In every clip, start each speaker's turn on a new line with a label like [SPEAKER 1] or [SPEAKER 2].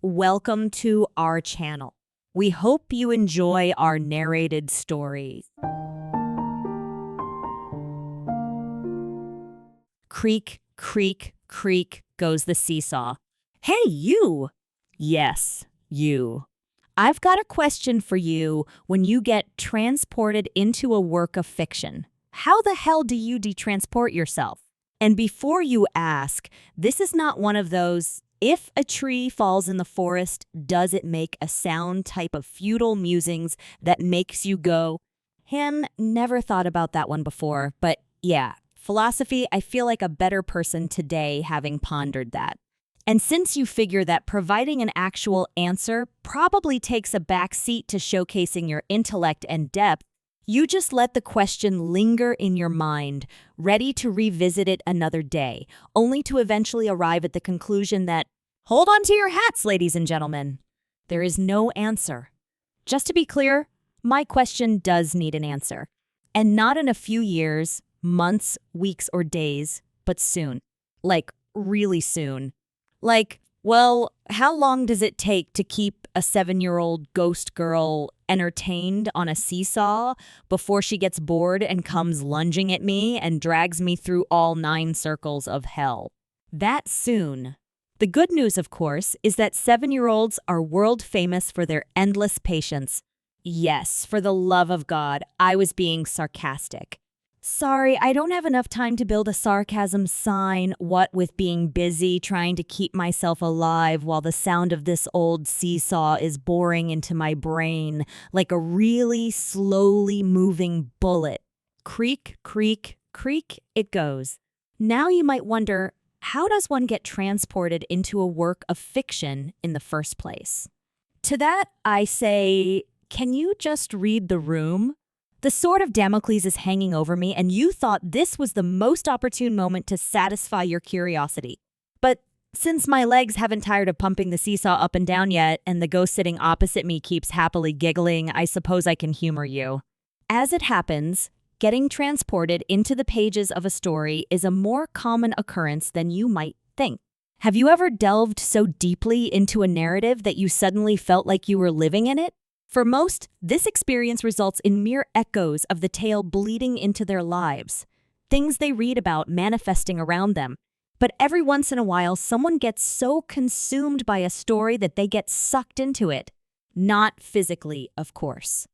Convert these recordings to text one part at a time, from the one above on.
[SPEAKER 1] Welcome to our channel. We hope you enjoy our narrated stories. Creak, creak, creak goes the seesaw. Hey, you! Yes, you. I've got a question for you when you get transported into a work of fiction. How the hell do you detransport yourself? And before you ask, this is not one of those, if a tree falls in the forest, does it make a sound type of futile musings that makes you go, never thought about that one before, but yeah, philosophy, I feel like a better person today having pondered that. And since you figure that providing an actual answer probably takes a back seat to showcasing your intellect and depth, you just let the question linger in your mind, ready to revisit it another day, only to eventually arrive at the conclusion that, hold on to your hats, ladies and gentlemen. There is no answer. Just to be clear, my question does need an answer. And not in a few years, months, weeks, or days, but soon. Like, really soon. Like, well, how long does it take to keep a 7-year-old ghost girl entertained on a seesaw before she gets bored and comes lunging at me and drags me through all 9 circles of hell? That soon. The good news, of course, is that 7-year-olds are world famous for their endless patience. Yes, for the love of God, I was being sarcastic. Sorry, I don't have enough time to build a sarcasm sign, what with being busy trying to keep myself alive while the sound of this old seesaw is boring into my brain like a really slowly moving bullet. Creak, creak, creak, it goes. Now you might wonder, how does one get transported into a work of fiction in the first place? To that, I say, can you just read the room? The sword of Damocles is hanging over me, and you thought this was the most opportune moment to satisfy your curiosity. But since my legs haven't tired of pumping the seesaw up and down yet, and the ghost sitting opposite me keeps happily giggling, I suppose I can humor you. As it happens, getting transported into the pages of a story is a more common occurrence than you might think. Have you ever delved so deeply into a narrative that you suddenly felt like you were living in it? For most, this experience results in mere echoes of the tale bleeding into their lives, things they read about manifesting around them. But every once in a while, someone gets so consumed by a story that they get sucked into it. Not physically, of course.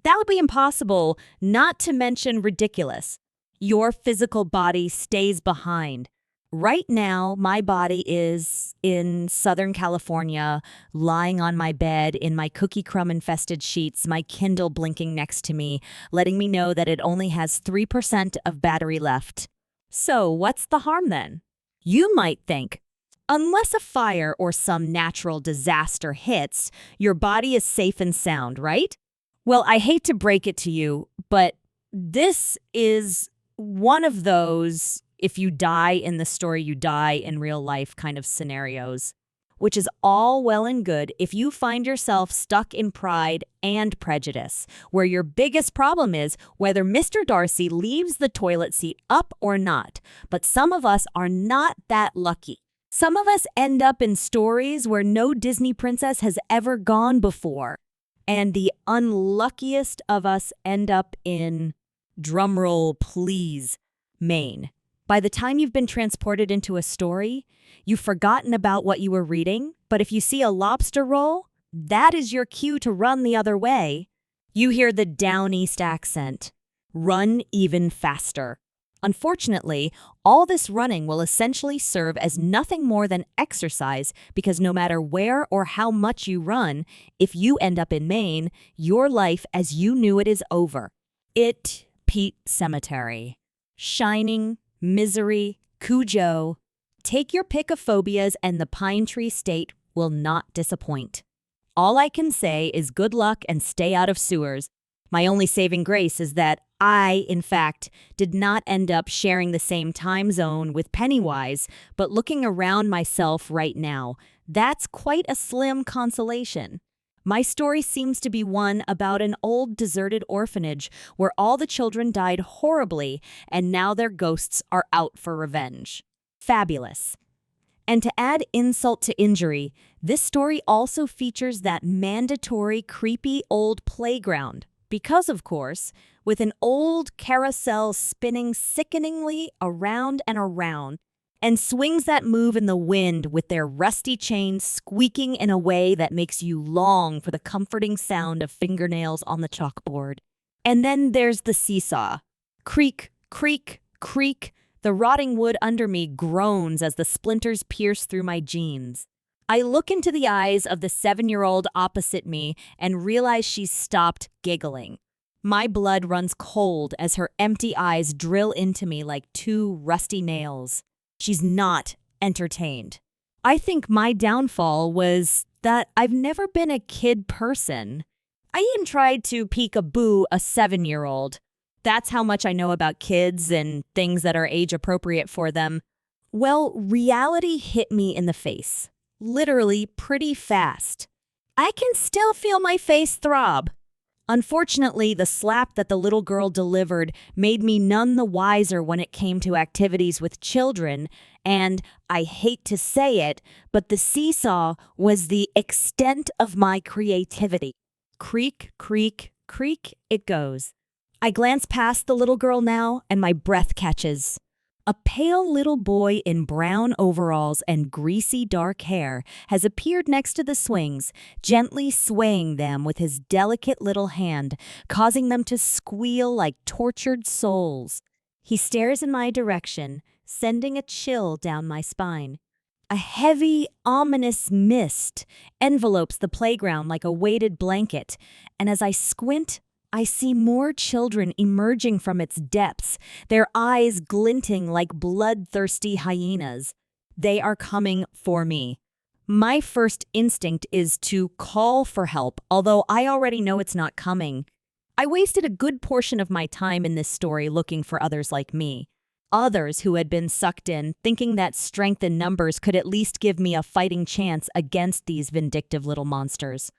[SPEAKER 1] That would be impossible, not to mention ridiculous. Your physical body stays behind. Right now, my body is in Southern California, lying on my bed in my cookie crumb-infested sheets, my Kindle blinking next to me, letting me know that it only has 3% of battery left. So, what's the harm then? You might think, unless a fire or some natural disaster hits, your body is safe and sound, right? Well, I hate to break it to you, but this is one of those if you die in the story, you die in real life kind of scenarios, which is all well and good if you find yourself stuck in Pride and Prejudice, where your biggest problem is whether Mr. Darcy leaves the toilet seat up or not. But some of us are not that lucky. Some of us end up in stories where no Disney princess has ever gone before. And the unluckiest of us end up in, drumroll please, Maine. By the time you've been transported into a story, you've forgotten about what you were reading, but if you see a lobster roll, that is your cue to run the other way. You hear the down east accent. Run even faster. Unfortunately, all this running will essentially serve as nothing more than exercise because no matter where or how much you run, if you end up in Maine, your life as you knew it is over. Pete Cemetery. Shining, Misery, Cujo. Take your pick of phobias and the Pine Tree State will not disappoint. All I can say is good luck and stay out of sewers. My only saving grace is that I, in fact, did not end up sharing the same time zone with Pennywise, but looking around myself right now, that's quite a slim consolation. My story seems to be one about an old deserted orphanage where all the children died horribly and now their ghosts are out for revenge. Fabulous. And to add insult to injury, this story also features that mandatory creepy old playground. Because, of course, with an old carousel spinning sickeningly around and around, and swings that move in the wind with their rusty chains squeaking in a way that makes you long for the comforting sound of fingernails on the chalkboard. And then there's the seesaw. Creak, creak, creak. The rotting wood under me groans as the splinters pierce through my jeans. I look into the eyes of the 7-year-old opposite me and realize she's stopped giggling. My blood runs cold as her empty eyes drill into me like two rusty nails. She's not entertained. I think my downfall was that I've never been a kid person. I even tried to peek-a-boo a 7-year-old. That's how much I know about kids and things that are age-appropriate for them. Well, reality hit me in the face. Literally pretty fast. I can still feel my face throb. Unfortunately, the slap that the little girl delivered made me none the wiser when it came to activities with children, and I hate to say it, but the seesaw was the extent of my creativity. Creak, creak, creak it goes. I glance past the little girl now, and my breath catches. A pale little boy in brown overalls and greasy dark hair has appeared next to the swings, gently swaying them with his delicate little hand, causing them to squeal like tortured souls. He stares in my direction, sending a chill down my spine. A heavy, ominous mist envelopes the playground like a weighted blanket, and as I squint, I see more children emerging from its depths, their eyes glinting like bloodthirsty hyenas. They are coming for me. My first instinct is to call for help, although I already know it's not coming. I wasted a good portion of my time in this story looking for others like me. Others who had been sucked in, thinking that strength in numbers could at least give me a fighting chance against these vindictive little monsters.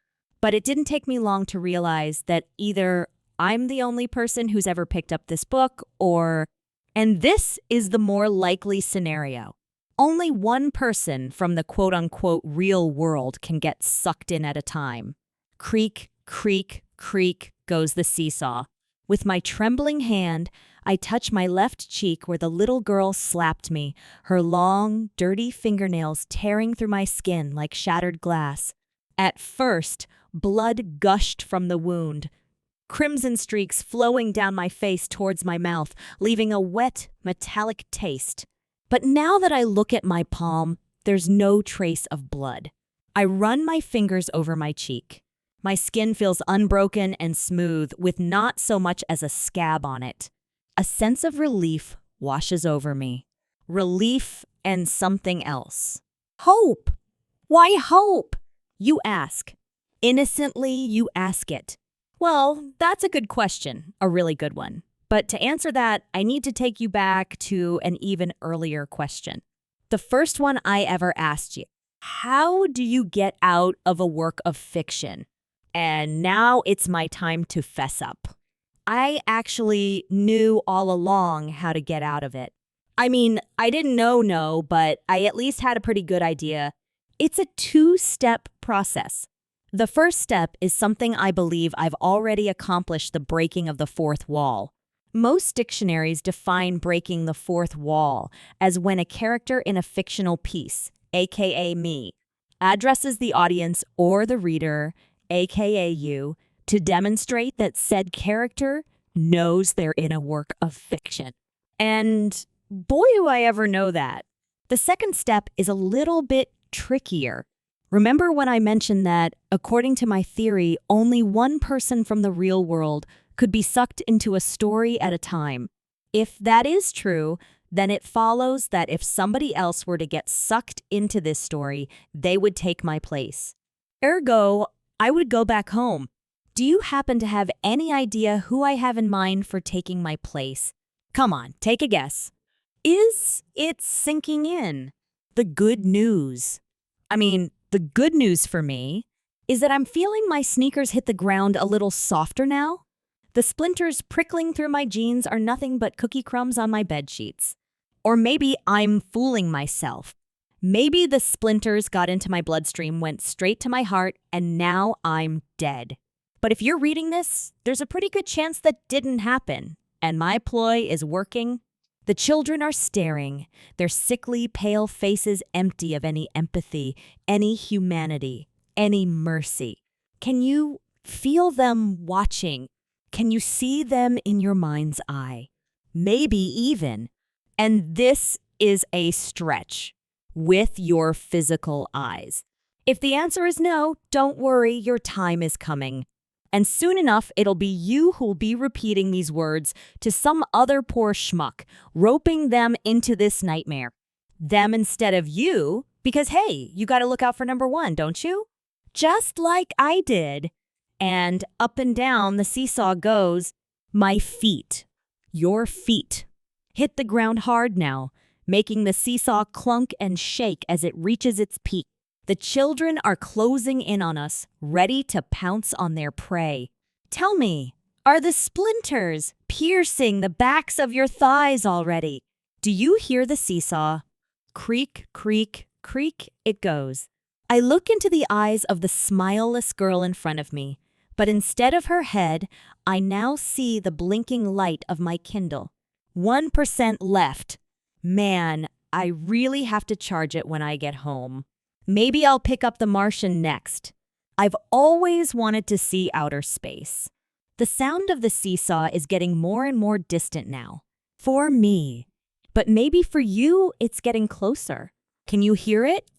[SPEAKER 1] But it didn't take me long to realize that either I'm the only person who's ever picked up this book, and this is the more likely scenario. Only one person from the quote-unquote real world can get sucked in at a time. Creak, creak, creak goes the seesaw. With my trembling hand, I touch my left cheek where the little girl slapped me, her long, dirty fingernails tearing through my skin like shattered glass. At first, blood gushed from the wound, crimson streaks flowing down my face towards my mouth, leaving a wet, metallic taste. But now that I look at my palm, there's no trace of blood. I run my fingers over my cheek. My skin feels unbroken and smooth, with not so much as a scab on it. A sense of relief washes over me. Relief and something else. Hope! Why hope? You ask. Innocently, you ask it. Well, that's a good question, a really good one. But to answer that, I need to take you back to an even earlier question. The first one I ever asked you. How do you get out of a work of fiction? And now it's my time to fess up. I actually knew all along how to get out of it. I mean, I didn't know, but I at least had a pretty good idea. It's a two-step process. The first step is something I believe I've already accomplished, the breaking of the fourth wall. Most dictionaries define breaking the fourth wall as when a character in a fictional piece, aka me, addresses the audience or the reader, aka you, to demonstrate that said character knows they're in a work of fiction. And boy, do I ever know that. The second step is a little bit trickier. Remember when I mentioned that, according to my theory, only one person from the real world could be sucked into a story at a time? If that is true, then it follows that if somebody else were to get sucked into this story, they would take my place. Ergo, I would go back home. Do you happen to have any idea who I have in mind for taking my place? Come on, take a guess. Is it sinking in? The good news. The good news for me is that I'm feeling my sneakers hit the ground a little softer now. The splinters prickling through my jeans are nothing but cookie crumbs on my bedsheets. Or maybe I'm fooling myself. Maybe the splinters got into my bloodstream, went straight to my heart, and now I'm dead. But if you're reading this, there's a pretty good chance that didn't happen. And my ploy is working. The children are staring, their sickly, pale faces empty of any empathy, any humanity, any mercy. Can you feel them watching? Can you see them in your mind's eye? Maybe even, and this is a stretch, with your physical eyes. If the answer is no, don't worry, your time is coming. And soon enough, it'll be you who'll be repeating these words to some other poor schmuck, roping them into this nightmare. Them instead of you, because hey, you gotta look out for number one, don't you? Just like I did. And up and down the seesaw goes, my feet, your feet. Hit the ground hard now, making the seesaw clunk and shake as it reaches its peak. The children are closing in on us, ready to pounce on their prey. Tell me, are the splinters piercing the backs of your thighs already? Do you hear the seesaw? Creak, creak, creak it goes. I look into the eyes of the smileless girl in front of me, but instead of her head, I now see the blinking light of my Kindle. 1% left. Man, I really have to charge it when I get home. Maybe I'll pick up The Martian next. I've always wanted to see outer space. The sound of the seesaw is getting more and more distant now. For me. But maybe for you, it's getting closer. Can you hear it?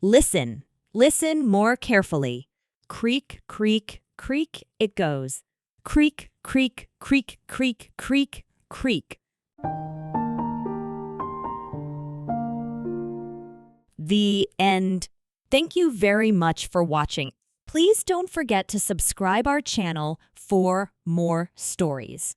[SPEAKER 1] Listen. Listen more carefully. Creak, creak, creak it goes. Creak, creak, creak, creak, creak, creak. The end. Thank you very much for watching. Please don't forget to subscribe our channel for more stories.